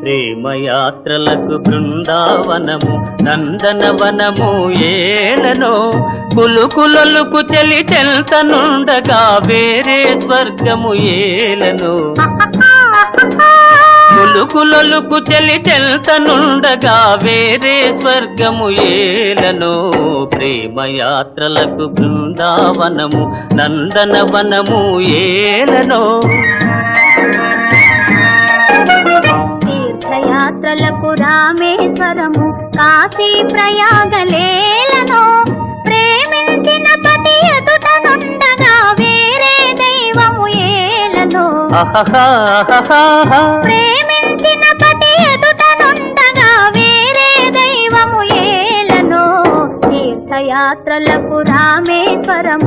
ప్రేమయాత్రలకు బృందావనము నందనవనము ఏలనో కులుకులొలుకు చెలి చెల్తనుండగా వేరే స్వర్గము ఏలనో కులుకులొలుకు చెలి చెల్తనుండగా వేరే స్వర్గము ఏలనో ప్రేమయాత్రలకు బృందావనము నందనవనము ఏలనో తీర్థయాత్రలకు రామేశ్వరము కాశీ ప్రయాగలేలనో ప్రేమించిన పతి ఎదుట నుండగా వేరే దైవము ఏలనో ప్రేమించిన పతి ఎదుట నుండగా వేరే దైవము ఏలనో తీర్థయాత్రలకు రామేశ్వరము